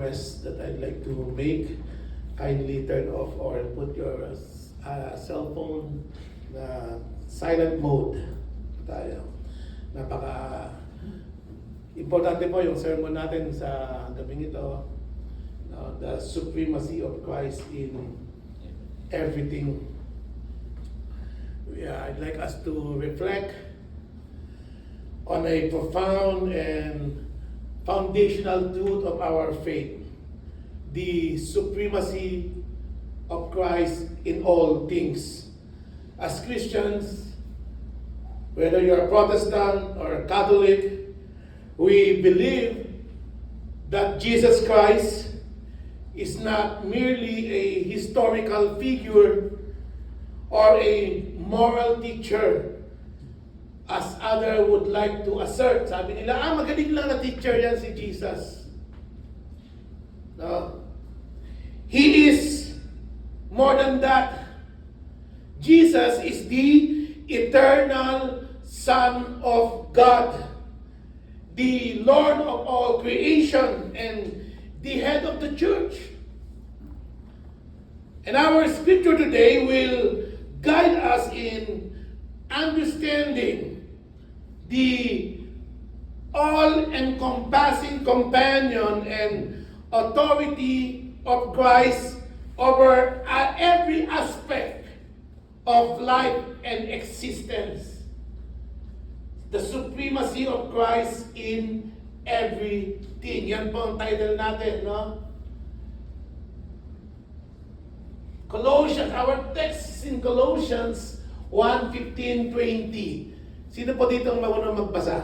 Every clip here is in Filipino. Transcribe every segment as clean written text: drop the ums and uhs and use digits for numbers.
request that I'd like to make. Kindly turn off or put your cell phone na silent mode tayo. Napaka importante po yung sermon natin sa gabing ito. The supremacy of Christ in everything. I'd like us to reflect on a profound and foundational truth of our faith, the supremacy of Christ in all things. As Christians, whether you're Protestant or Catholic, we believe that Jesus Christ is not merely a historical figure or a moral teacher, as others would like to assert. Sabi nila, magaling lang na teacher yan si Jesus. No? He is more than that. Jesus is the eternal Son of God, the Lord of all creation, and the head of the church. And our scripture today will guide us in understanding the all-encompassing companion and authority of Christ over every aspect of life and existence. The supremacy of Christ in everything. Yan po ang title natin, no? Colossians, our text is in Colossians 1:15-20. Sino po dito ang marunong magbasa?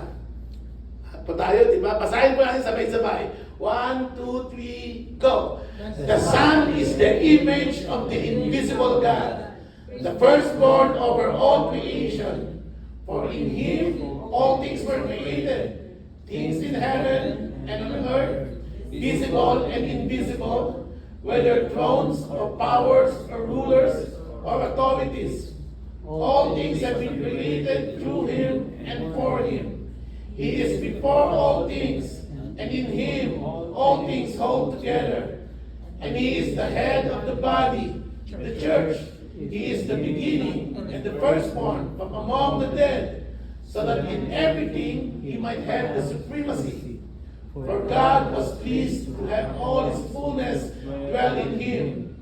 Po tayo, di ba? Basahin po natin sabay-sabay. 1, 2, 3, go! The Son is the image of the invisible God, the firstborn over all creation. For in Him all things were created, things in heaven and on earth, visible and invisible, whether thrones or powers or rulers or authorities. All things have been created through Him and for Him. He is before all things, and in Him all things hold together. And He is the head of the body, the church. He is the beginning and the firstborn from among the dead, so that in everything He might have the supremacy. For God was pleased to have all His fullness dwell in Him,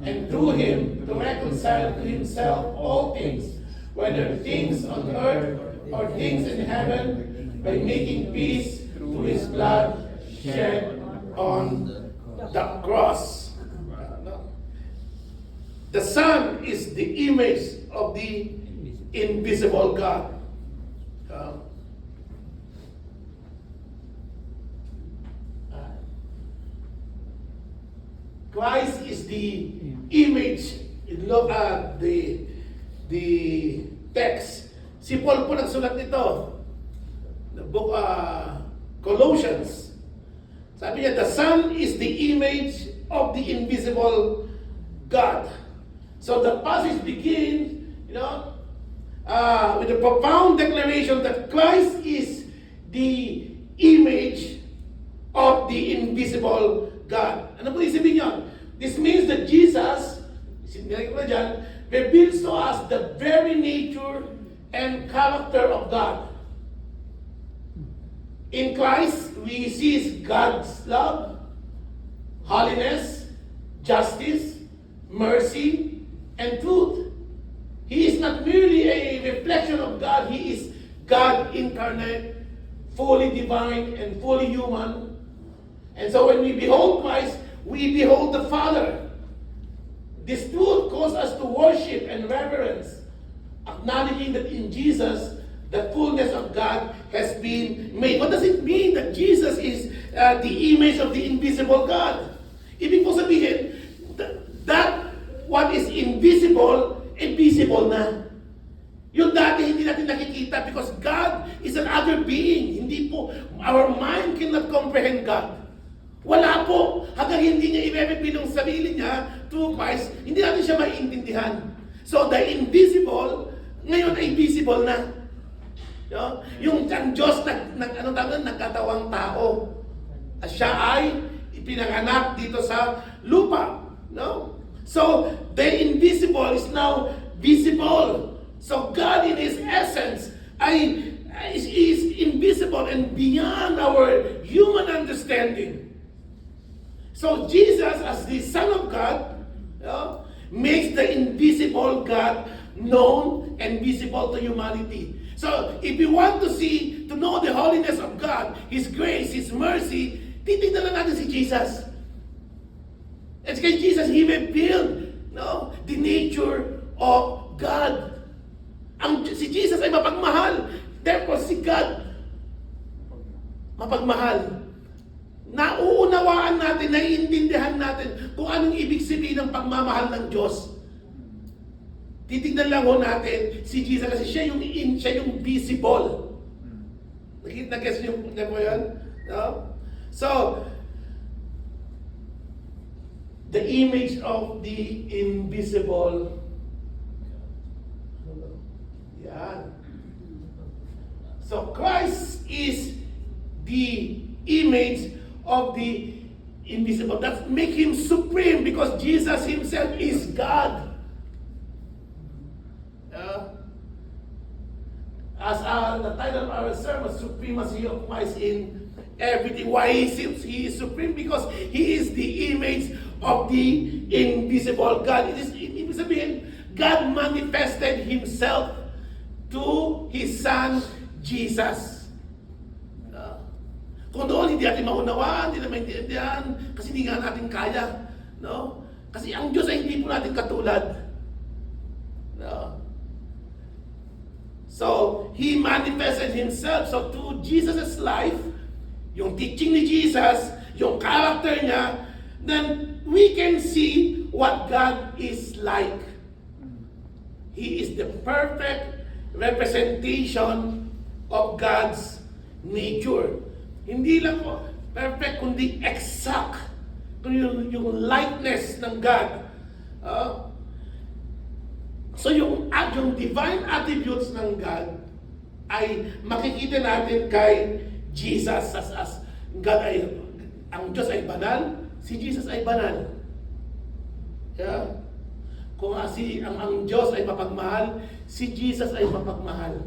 and through Him to reconcile to Himself all things, whether things on earth or things in heaven, by making peace through His blood shed on the cross. The Son is the image of the invisible God. Christ is the image. Look at the text. Si Paul po nagsulat nito. The book Colossians. Sabi niya, the Son is the image of the invisible God. So the passage begins, with a profound declaration that Christ is the image of the invisible God. Ano po isipin niyo? This means that Jesus, reveals to us the very nature and character of God. In Christ, we see God's love, holiness, justice, mercy, and truth. He is not merely a reflection of God. He is God incarnate, fully divine and fully human. And so when we behold Christ, we behold the Father. This truth calls us to worship and reverence, acknowledging that in Jesus, the fullness of God has been made. What does it mean that Jesus is the image of the invisible God? Ibig po sabihin, that what is invisible, visible na. Yung dati hindi natin nakikita because God is another being. Hindi po, our mind cannot comprehend God. Wala po. Hanggang hindi niya i-reveal yung sarili niya through Christ, hindi natin siya maiintindihan. So the invisible, ngayon ay visible na. Yung Diyos nagkatawang tao. Siya ay ipinanganak dito sa lupa. No? So, the invisible is now visible. So, God in His essence is invisible and beyond our human understanding. So, Jesus as the Son of God makes the invisible God known and visible to humanity. So, if you want to know the holiness of God, His grace, His mercy, titignan lang natin si Jesus. It's kay Jesus, He revealed the nature of God. Si Jesus ay mapagmahal. Therefore, si God, mapagmahal. Nauunawaan natin, naiintindihan natin kung anong ibig sabihin ng pagmamahal ng Diyos. Titignan lang ho natin si Jesus kasi siya yung visible. Nag-guess niyo po yan? No? So, the image of the invisible. Yan. So, Christ is the image of the invisible. That make Him supreme because Jesus Himself is God. As the title of our sermon, Supremacy of Christ in Everything. Why He is supreme? Because He is the image of the invisible God. Ibig sabihin, God manifested Himself to His Son, Jesus. Kung doon hindi natin maunawaan, hindi natin maintindihan, kasi hindi nga natin kaya. No? Kasi ang Diyos ay hindi po natin katulad. No? So, He manifested Himself. So, through Jesus' life, yung teaching ni Jesus, yung character niya, then we can see what God is like. He is the perfect representation of God's nature. Hindi lang po perfect, kundi exact. Yung likeness ng God. So yung divine attributes ng God ay makikita natin kay Jesus as God ay, ang Diyos ay banal, si Jesus ay banal. Yeah? Kung ang Diyos ay mapagmahal, si Jesus ay mapagmahal.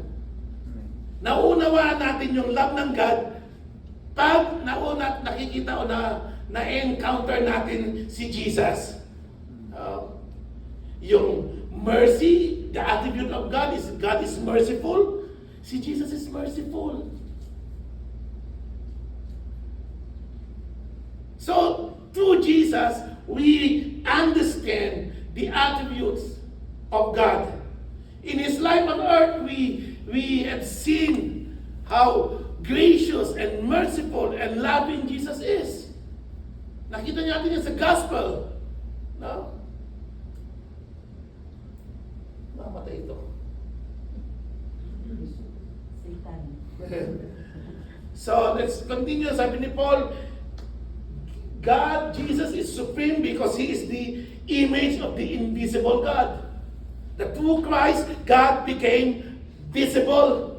Naunawaan natin yung love ng God pag nakikita o na-encounter natin si Jesus. Yung mercy, the attribute of God is merciful. Si Jesus is merciful. So, through Jesus, we understand the attributes of God. In His life on earth, we have seen how gracious and merciful and loving Jesus is. Nakita natin yan sa gospel. No? Namatay ito. So, let's continue. Sabi ni Paul, God, Jesus is supreme because He is the image of the invisible God. That through Christ, God became visible.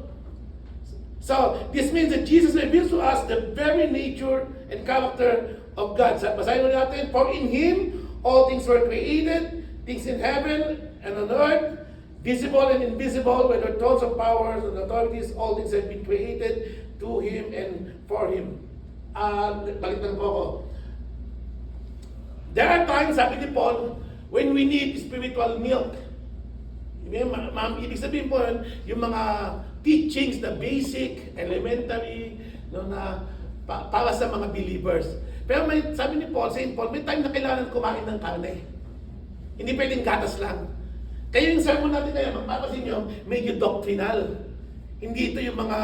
So, this means that Jesus reveals to us the very nature and character of God. Basahin mo natin, for in Him, all things were created, things in heaven and on earth, visible and invisible, whether thrones of powers and authorities, all things have been created to Him and for Him. Balitan po ako. There are times, sabi ni Paul, when we need spiritual milk. Ibig sabihin po, yung mga teachings na basic, elementary, na para sa mga believers. Pero sabi ni Paul, St. Paul, may time na kailangan kumain ng karne. Hindi pwedeng gatas lang. Kaya yung sermon natin ngayon, mapapasin nyo, medyo doctrinal. Hindi ito yung mga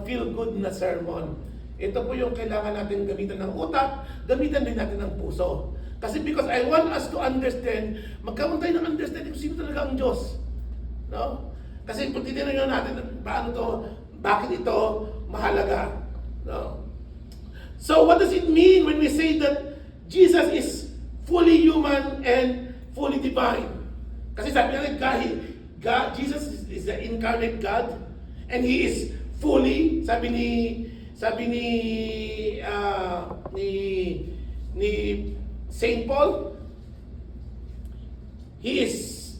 feel good na sermon. Ito po yung kailangan natin gamitan ng utak, gamitan din natin ng puso. Kasi because I want us to understand, magkaroon tayo ng understanding kung sino talaga ang Diyos. No? Kasi kung titignan natin, bakit ito mahalaga. No? So what does it mean when we say that Jesus is fully human and fully divine? Kasi sabi natin, Jesus is the incarnate God, and He is fully, sabi sabi ni ni Saint Paul, he is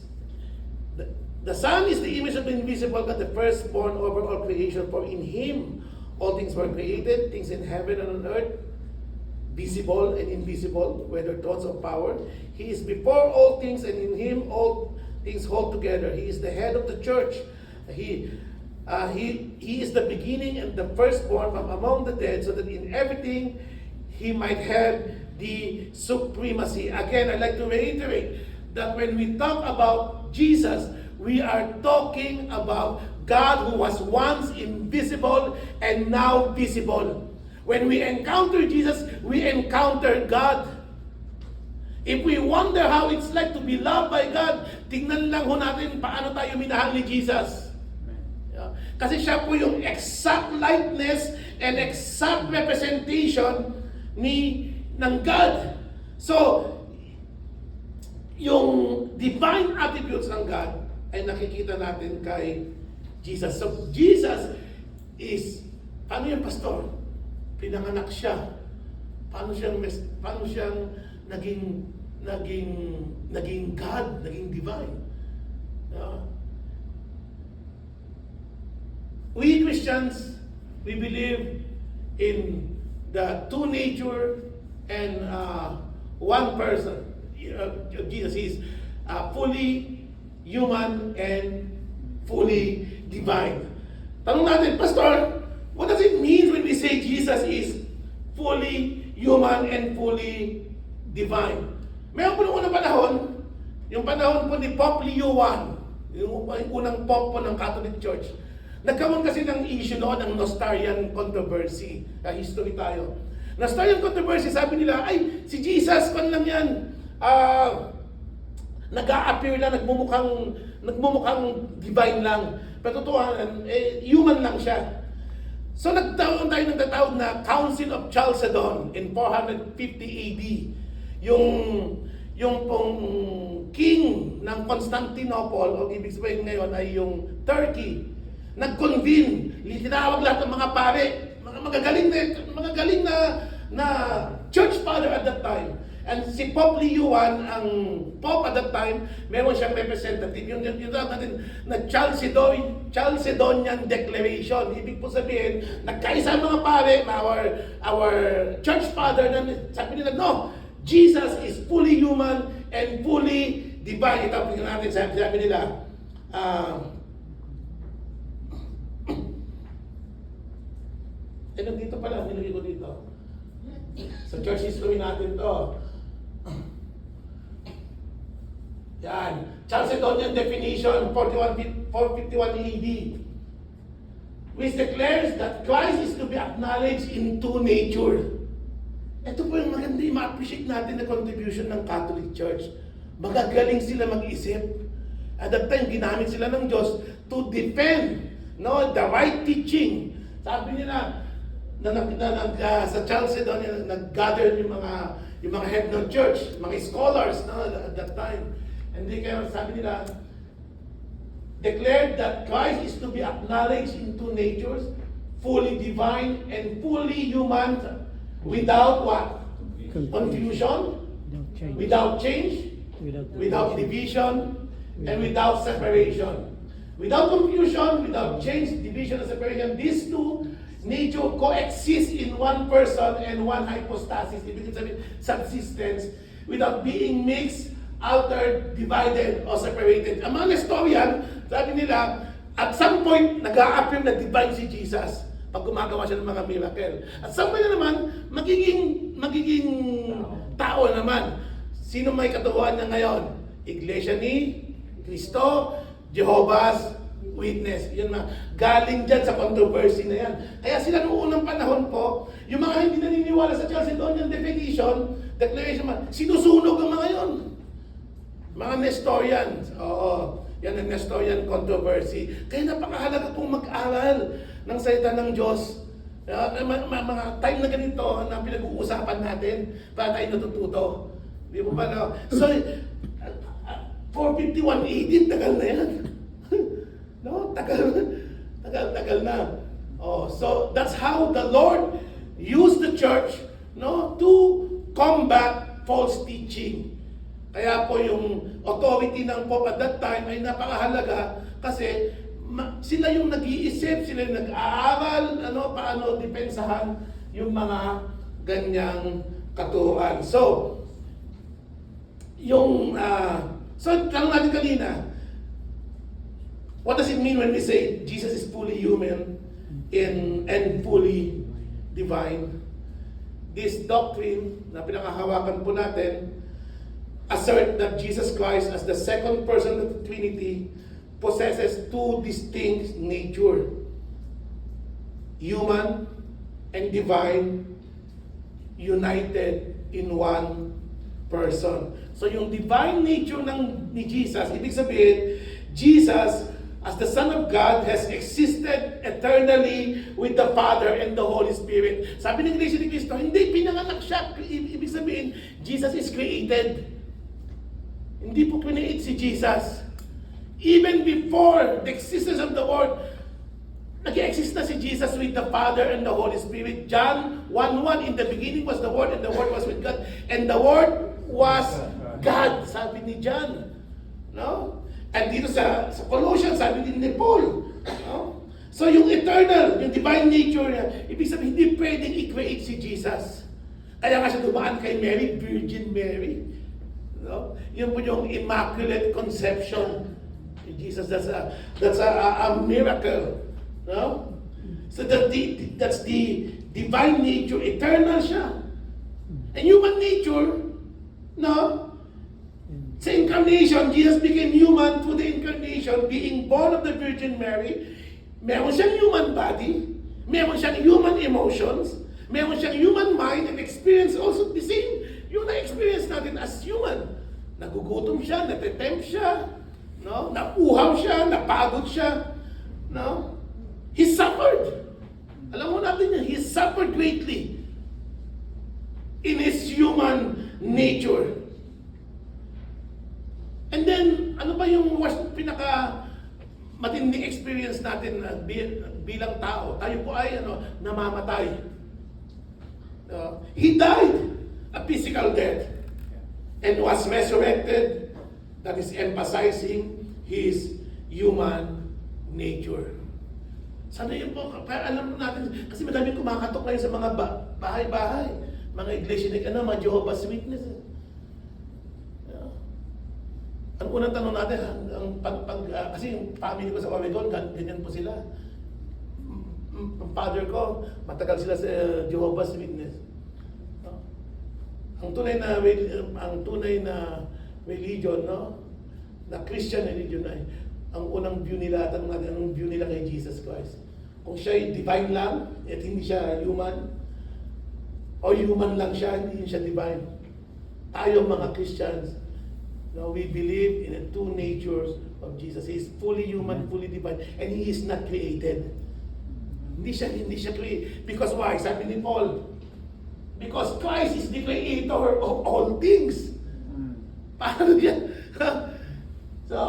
the Son is the image of the invisible God, the firstborn over all creation. For in Him all things were created, things in heaven and on earth, visible and invisible, whether thrones or power. He is before all things, and in Him all things hold together. He is the head of the church. He is the beginning and the firstborn from among the dead, so that in everything He might have the supremacy. Again, I'd like to reiterate that when we talk about Jesus, we are talking about God who was once invisible and now visible. When we encounter Jesus, we encounter God. If we wonder how it's like to be loved by God, tingnan lang ho natin paano tayo minahal ni Jesus. Yeah. Kasi siya po yung exact likeness and exact representation ng God. So, yung divine attributes ng God ay nakikita natin kay Jesus. So, Jesus is, paano yung pastor? Pinanganak siya. Paano siyang naging God, naging divine? We Christians, we believe in the two nature and one person. Jesus is fully human and fully divine. Tanong natin, Pastor, what does it mean when we say Jesus is fully human and fully divine? Mayroon po noong unang panahon, yung panahon po ni Pope Leo I, yung unang Pope po ng Catholic Church. Nagkaroon kasi ng issue noon ng Nestorian controversy. History tayo. Nestorian controversy, sabi nila, ay, si Jesus, kan lang yan. Nag-a-appear lang, nagmumukhang divine lang. Pero totohanan, human lang siya. So nagtaon tayo ng tatawag na Council of Chalcedon in 450 AD. Yung pong king ng Constantinople, o ibig sabihin ngayon ay yung Turkey, nag-convene, tinawag lahat ng mga pare, mga magagaling na church father at that time. And si Pope Leo I, ang Pope at that time, meron siyang representative. Yung natin na Chalcedonian Declaration. Ibig po sabihin, nagkaisa ang mga pare, our church father, sabi nila, no, Jesus is fully human and fully divine. Ito po natin, sabi nila, dito pala, nilagay ko dito. Sa church history natin to. Yan. Chalcedonian definition, 451 AD. Which declares that Christ is to be acknowledged in two nature. Ito po yung maganda yung ma-appreciate natin na contribution ng Catholic Church. Magagaling sila mag-isip. At that time, ginamit sila ng Diyos to defend the right teaching. Sabi nila, sa Chalcedon, nag-gather yung mga head ng church, mga scholars at that time. And they sabi nila, declared that Christ is to be acknowledged in two natures, fully divine and fully human, without what? Confusion, without change, without division, and without separation. Without confusion, without change, division, and separation, these two nature coexist in one person and one hypostasis, ibig sabihin subsistence, without being mixed, altered, divided, or separated. Ang mga Nestorian, sabi nila, at some point, nag-a-appear na divine si Jesus pag gumagawa siya ng mga miracle. At some point na naman, magiging tao naman. Sino may katuwaan niya ngayon? Iglesia ni Cristo, Jehovah's Witness. Yun galing dyan sa controversy na yan. Kaya sila noong unang panahon po, yung mga hindi naniniwala sa Chalcedonian Declaration, sinusunog ang mga yon. Mga Nestorians. Oo. Yan ang Nestorian controversy. Kaya napakahalaga pong mag-aral ng salita ng Diyos. Mga time na ganito na pinag-uusapan natin para tayo natututo. Di ba no? So, 451 AD, tagal na yan. No? Tagal na. Oh, so that's how the Lord used the church, no, to combat false teaching. Kaya po yung authority ng Pope at that time ay napakahalaga kasi sila yung nag-iisip, sila yung nag-aaral, paano depensahan yung mga ganyang katuruan. So, tanong natin kanina, what does it mean when we say Jesus is fully human and fully divine? This doctrine na pinakahawakan po natin assert that Jesus Christ as the second person of the Trinity possesses two distinct nature, human and divine, united in one person. So yung divine nature ni Jesus, ibig sabihin, Jesus as the Son of God has existed eternally with the Father and the Holy Spirit. Sabi ng Iglesia ni Cristo, hindi pinanganak siya. Ibig sabihin, Jesus is created. Hindi po create si Jesus. Even before the existence of the world, nag-exist na si Jesus with the Father and the Holy Spirit. John 1:1, in the beginning was the Word, and the Word was with God, and the Word was God, sabi ni John. No? And dito sa Colossians, sabi din ni Paul. No? So yung eternal, yung divine nature niya, ibig sabihin, hindi pwedeng i-create si Jesus. Kaya nga siya dumaan kay Mary, Virgin Mary. No? Yun po yung Immaculate Conception. Jesus, that's a miracle. No? So that's the divine nature, eternal siya. And human nature, no? Sa incarnation, Jesus became human through the incarnation, being born of the Virgin Mary. Meron siyang human body, meron siyang human emotions, meron siyang human mind and experience also the same. Yung na-experience natin as human. Nagugutom siya, natetempt siya, no? Nauhaw siya, napagod siya, no? He suffered. Alam mo natin yan, he suffered greatly in his human nature. And then, ano ba yung pinaka matinding experience natin bilang tao? Tayo po ay namamatay. He died a physical death and was resurrected. That is emphasizing his human nature. Sana yun po, alam natin, kasi madaming kumakatok ngayon sa mga bahay-bahay, mga iglesia na mga Jehovah's Witnesses. Ang unang tanong natin, kasi yung family ko sa Oregon, ganyan po sila. Ang father ko, matagal sila sa Jehovah's Witness. Ang tunay na religion, no? Na Christian religion ay ang unang view nila, tanong natin, anong view nila kay Jesus Christ? Kung siya ay divine lang, at hindi siya human, o human lang siya, hindi siya divine. Tayo mga Christians, no, we believe in the two natures of Jesus. He is fully human, fully divine, and He is not created. Hindi siya created. Because why? Sabi ni Paul, because Christ is the creator of all things. Paano yan? So,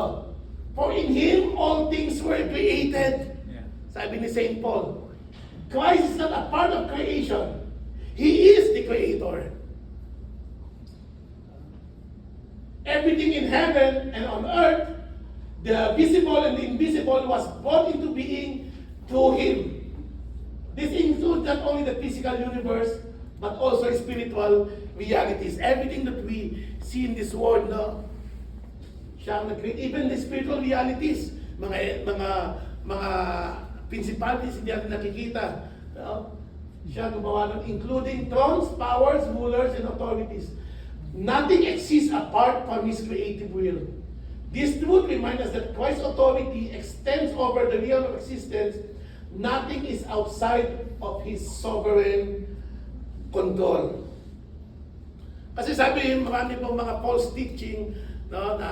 for in Him all things were created. Sabi ni St. Paul, Christ is not a part of creation. He is the creator. Everything in heaven and on earth, the visible and the invisible, was brought into being through Him. This includes not only the physical universe, but also spiritual realities. Everything that we see in this world, no? Siya ang nag-create. Even the spiritual realities, mga principalities hindi natin nakikita. No? Siya gumawa nun, including thrones, powers, rulers, and authorities. Nothing exists apart from His creative will. This truth reminds us that Christ's authority extends over the realm of existence. Nothing is outside of His sovereign control. Kasi sabi, marami pong mga false teaching, no, na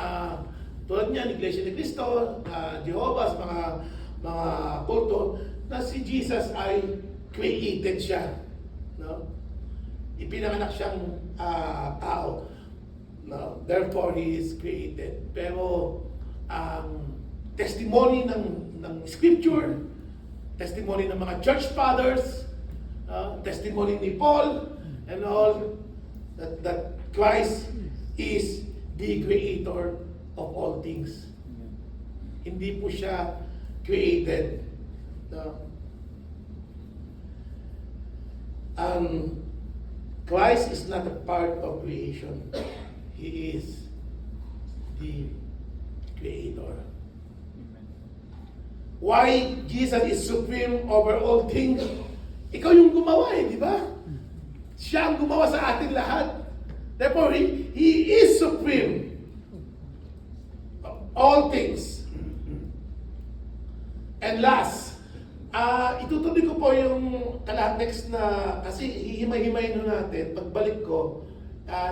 tulad niyan, Iglesia ni Cristo, Jehovah's, mga kulto, na si Jesus ay created siya. No? Ipinanganak siyang tao. No? Therefore, He is created. Pero ang testimony ng Scripture testimony ng mga church fathers, testimony ni Paul, and all, that Christ is the creator of all things. Hindi po siya created. Christ is not a part of creation. He is the creator. Why Jesus is supreme over all things? Ikaw yung gumawa di ba? Siya ang gumawa sa atin lahat. Therefore, He is supreme of all things. And last, itutuloy ko po yung next na, kasi hihimay-himayin natin. Pagbalik ko,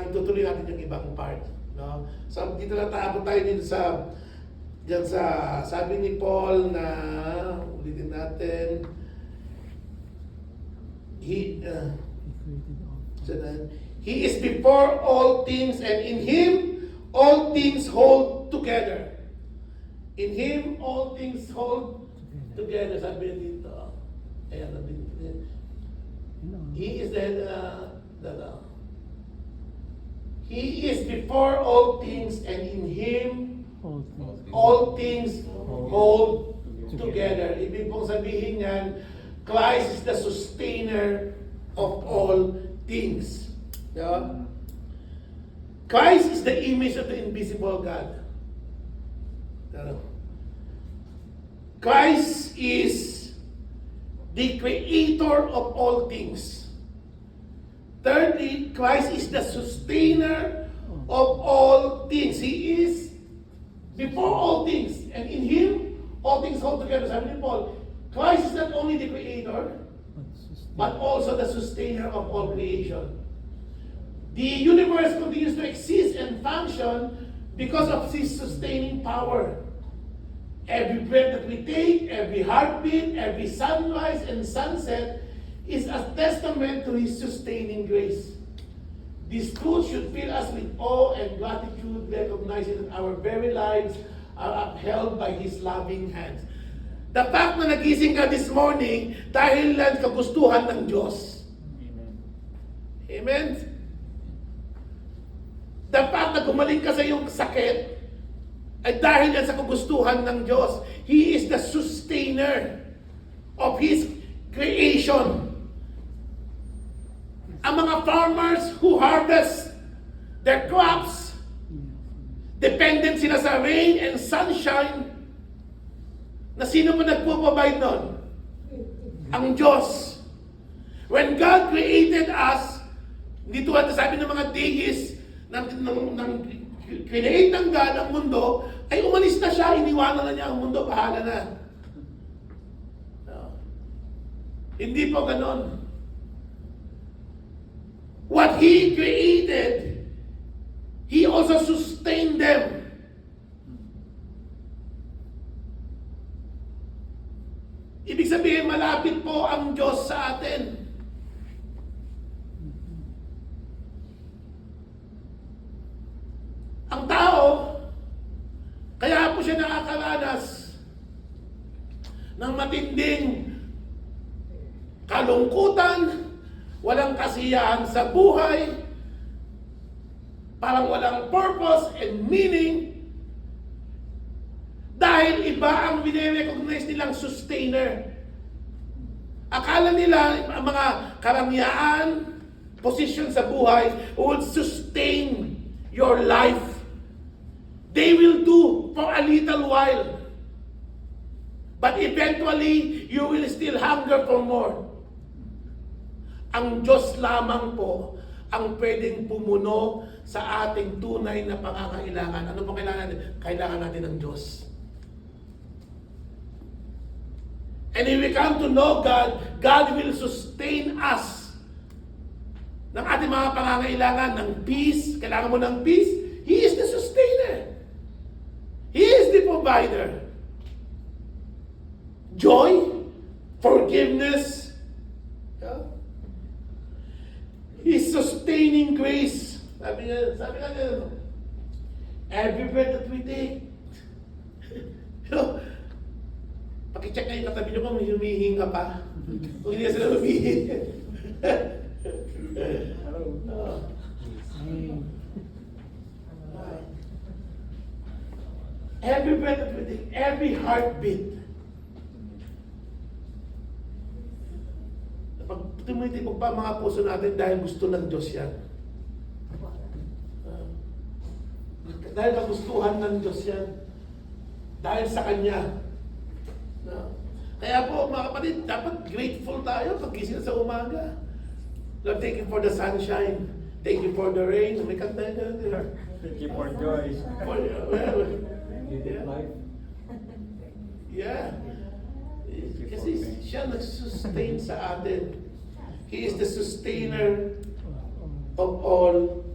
itutuloy natin yung ibang part. No? So, dito na tayo din diyan sa, sabi ni Paul na, ulitin natin, He is before all things, and in Him all things hold together. In Him all things hold together. Sabi dito. Ayan, He is He is before all things, and in Him all things hold together. Ibig pong sabihin yan, Christ is the sustainer of all things. Yeah? Christ is the image of the invisible God. Christ is the creator of all things. Thirdly, Christ is the sustainer of all things. He is before all things, and in Him all things hold together. Sabi ni Paul, Christ is not only the creator, but also the sustainer of all creation. The universe continues to exist and function because of His sustaining power. Every breath that we take, every heartbeat, every sunrise and sunset is a testament to His sustaining grace. This truth should fill us with awe and gratitude, recognizing that our very lives are upheld by His loving hands. The fact na nagising ka this morning dahil lang kagustuhan ng Diyos. Amen. Amen? The fact na gumaling ka sa iyong sakit ay dahil yan sa kagustuhan ng Diyos. He is the sustainer of His creation. Ang mga farmers who harvest their crops, dependent sila sa rain and sunshine. Na sino pa nagpo-provide nun? Ang Diyos. When God created us, dito at sabi ng mga deist, nang create ng God ang mundo, ay umalis na siya, iniwanan na niya ang mundo, bahala na. No. Hindi po ganon. What He created, He also sustained them. Ibig sabihin, malapit po ang Diyos sa atin. Ang tao, kaya po siya nakakaranas ng matinding kalungkutan, walang kasiyahan sa buhay, parang walang purpose and meaning, dahil iba ang bine-recognize nilang sustainer. Akala nila ang mga karangyaan, position sa buhay would sustain your life. They will do for a little while. But eventually, you will still hunger for more. Ang Diyos lamang po ang pwedeng pumuno sa ating tunay na pangangailangan. Ano po kailangan natin? Kailangan natin ng Diyos. And if we come to know God, God will sustain us ng ating mga pangangailangan, ng peace. Kailangan mo ng peace? He is the sustainer. He is the provider. Joy, forgiveness, His sustaining grace. Sabi nga, every breath that we take. Pakicheck na yung katabi nyo kung humihinga pa. Kung hindi na sila humihinga. Every breath of breathing, every heartbeat. Pag tumitibok pa mga puso natin dahil gusto ng Diyos yan. Dahil kagustuhan ng Diyos yan. Dahil sa Kanya. Kaya po mga kapatid, dapat grateful tayo pag gising sa umaga. Lord, thank you for the sunshine. Thank you for the rain. May kanta na there. Thank you for joy. Yeah. Kasi siya nag-sustain sa atin. He is the sustainer of all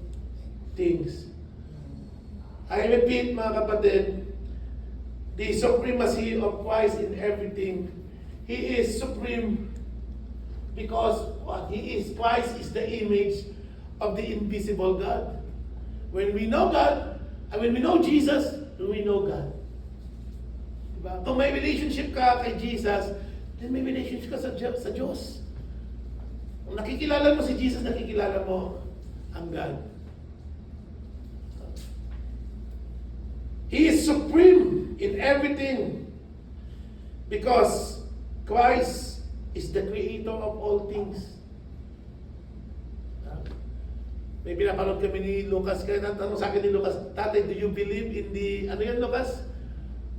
things. I repeat mga kapatid, the supremacy of Christ in everything. He is supreme because what he is, Christ is the image of the invisible God. When we know God, and when we know Jesus, we know God. Diba? Kung may relationship ka kay Jesus, then may relationship ka sa Diyos. Kung nakikilala mo si Jesus, nakikilala mo ang God. He is supreme in everything because Christ is the creator of all things. May pinapanood kami ni Lucas, kaya natanong sa akin ni Lucas, Tatay, do you believe in the, ano yan Lucas?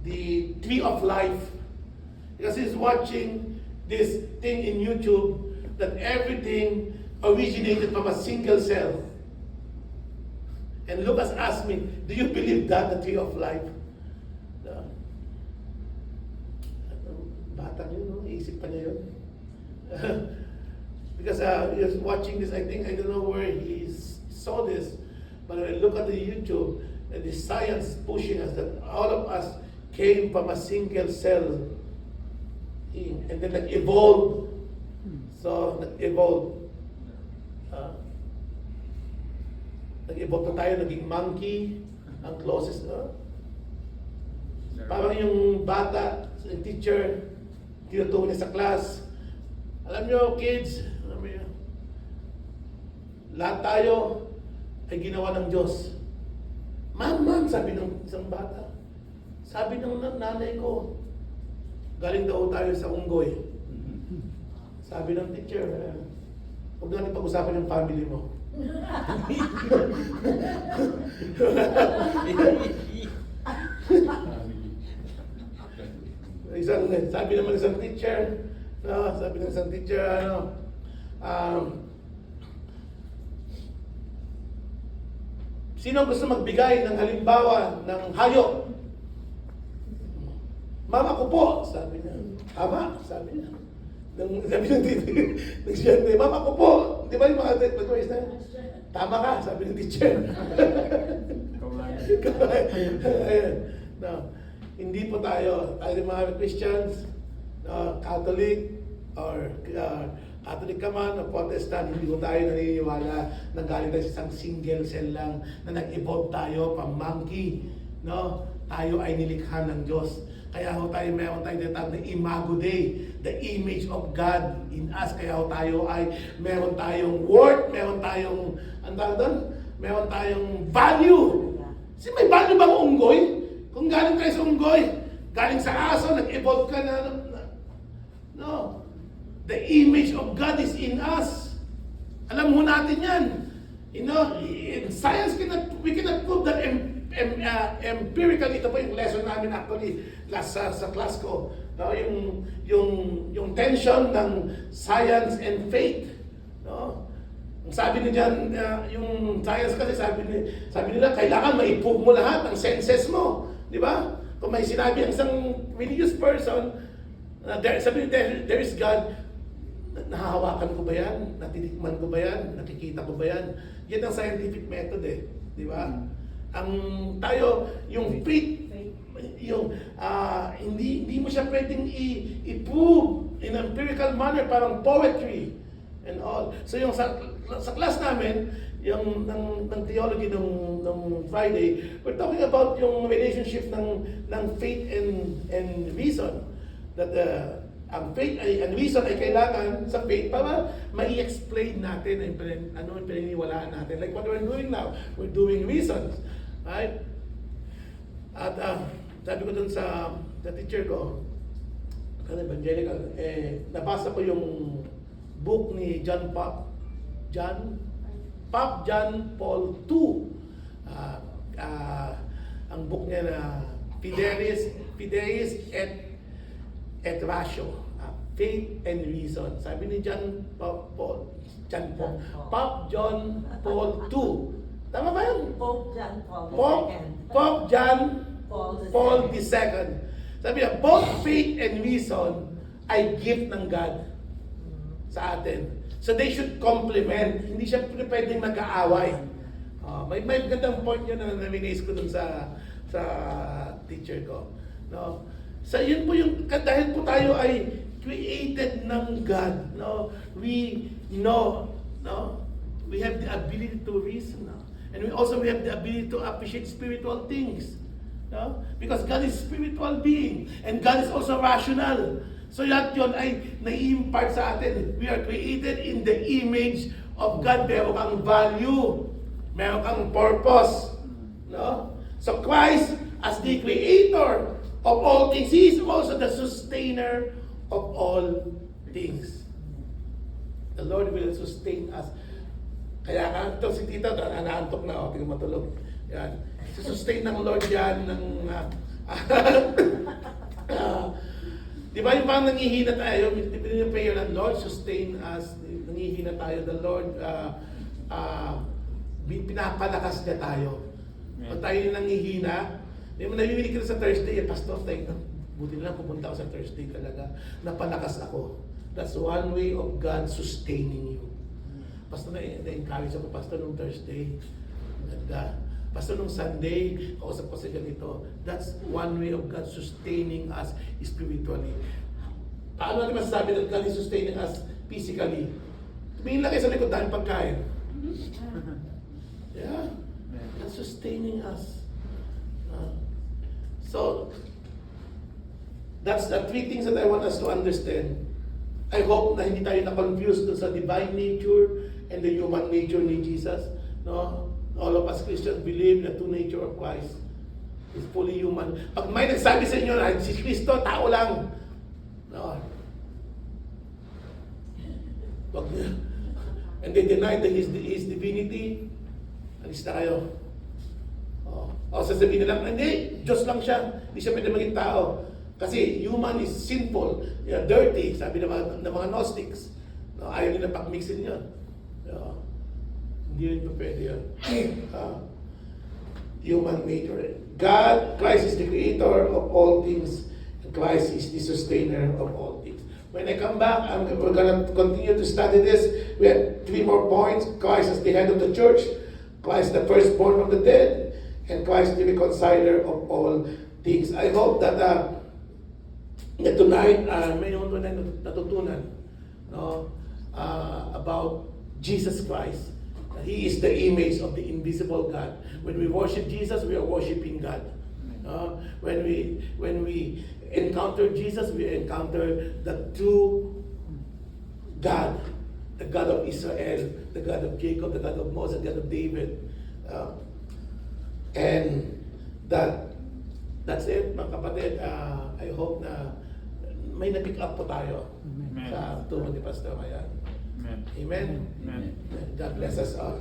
The tree of life. Because he's watching this thing in YouTube that everything originated from a single cell. And Lucas asked me, do you believe that, the tree of life? Bata yun, no? Iisip pa niya yun. Because he was watching this, I don't know where he saw this, but when I look at the YouTube, and the science pushing us that all of us came from a single cell, and then evolved. So, nag-evolve. Nag-evolve na tayo, naging monkey, ang closest. Parang yung bata, yung teacher, tinuturo niya sa class. Alam nyo, kids, lahat tayo ay ginawa ng Diyos. Ma'am, sabi ng isang bata. Sabi ng nanay ko, galing daw tayo sa unggoy. Sabi ng teacher, huwag natin pag-usapan yung family mo. Sabi naman isang teacher, sino gusto magbigay ng halimbawa ng hayop? Mama ko po, sabi niya. Tama, sabi niya. Sabi ng teacher, mama ko po. Di ba yung mga advice na? Tama ka, sabi ng teacher. No, hindi po tayo mga Christians, Catholic, or Catholic ka man, o Protestant, hindi ko tayo naniniwala na galing tayo sa isang single cell lang, na nag-evolve tayo from monkey. No? Tayo ay nilikha ng Diyos. Kaya ho tayo, meron tayo tinatawag na Imago Dei, the image of God in us. Kaya ho tayo ay meron tayong worth, meron tayong, meron tayong value. Kasi may value bang unggoy? Kung galing tayo sa unggoy, galing sa aso, nag-evolve ka na. No. The image of God is in us. Alam mo natin yan. You know, in science, we cannot prove that empirical. Ito po yung lesson namin actually sa class ko. No? Yung tension ng science and faith. No? Sabi niya dyan, yung science kasi sabi nila, kailangan ma-prove mo lahat ng senses mo. Di ba? Kung may sinabi ang isang religious person, sabi niya, there is God, nahahawakan ko ba yan? Natitikman ko ba yan? Nakikita ko ba yan? Yan ang scientific method eh. Di ba? Ang tayo, yung faith, yung hindi mo siya pwedeng i-prove in an empirical manner, parang poetry and all. So yung sa class namin, yung ng theology ng Friday, we're talking about yung relationship ng faith and reason. that ang faith ay, ang reason ay kailangan sa faith para mai-explain natin ano ang pininiwalaan natin. Like what we're doing now, we're doing reasons. Right? At sabi ko dun sa teacher ko, evangelical, nabasa ko yung book ni John Paul II. Ang book niya na Fidelis et Ratio, Faith and Reason. Sabi ni John Paul II. Tama ba yun? Pope John Paul II. Pope John Paul II. Sabi niya, both faith and reason ay gift ng God sa atin. So they should complement. Hindi siya pwedeng mag-aaway. May gandang point yun na naminis ko dun sa teacher ko. No? So yun po yung, dahil po tayo ay created ng God. No? We know, no? We have the ability to reason. No? And we have the ability to appreciate spiritual things. No? Because God is spiritual being. And God is also rational. So lahat yun ay nai-impart sa atin. We are created in the image of God. Meron kang value. Meron kang purpose. No? So Christ, as the creator of all things, He is also the sustainer of all things. The Lord will sustain us. Kaya ito si Tita, naantok na ako, tingnan matulog. Yan. Sustain ng Lord yan ng di ba yung parang nangihina tayo, yung prayer ng Lord, sustain us, nangihina tayo, the Lord, pinapalakas niya tayo. Pag tayo yung nangihina, nabibili ka sa Thursday, Pastor, buti na lang pupunta ako sa Thursday talaga, napalakas ako. That's one way of God sustaining you. Pastor, na-encourage ako, Pastor, nung Thursday, ganda. Pastor, nung Sunday, kausap ko sa ganito. That's one way of God sustaining us spiritually. Paano natin masasabi that God is sustaining us physically? Tumingin lang kayo sa likod dahil pagkain. Yeah. God's sustaining us. So, that's the three things that I want us to understand. I hope na hindi tayo na-confused dun sa divine nature and the human nature ni Jesus. No? All of us Christians believe the true nature of Christ is fully human. Pag may nagsabi sa inyo na si Kristo, tao lang. No. And they deny that His divinity, alis na kayo. Sasabihin nila, hindi, Diyos lang siya. Hindi siya pwede maging tao. Kasi human is sinful, dirty, sabi ng mga Gnostics. No, ayaw nila pakmixin yun. Hindi rin pa pwede yun. Human nature. God, Christ is the creator of all things. And Christ is the sustainer of all things. When I come back, we're going to continue to study this. We have 3 more points. Christ is the head of the church. Christ the firstborn of the dead. And Christ the reconciler of all things. I hope that tonight, mayroon natutunan about Jesus Christ. He is the image of the invisible God. When we worship Jesus, we are worshiping God. When we encounter Jesus, we encounter the true God, the God of Israel, the God of Jacob, the God of Moses, the God of David. And that's it, mga kapatid. I hope na may na-pick up po tayo sa tulong ni Pastor Mayan. Amen. Amen. God bless us all.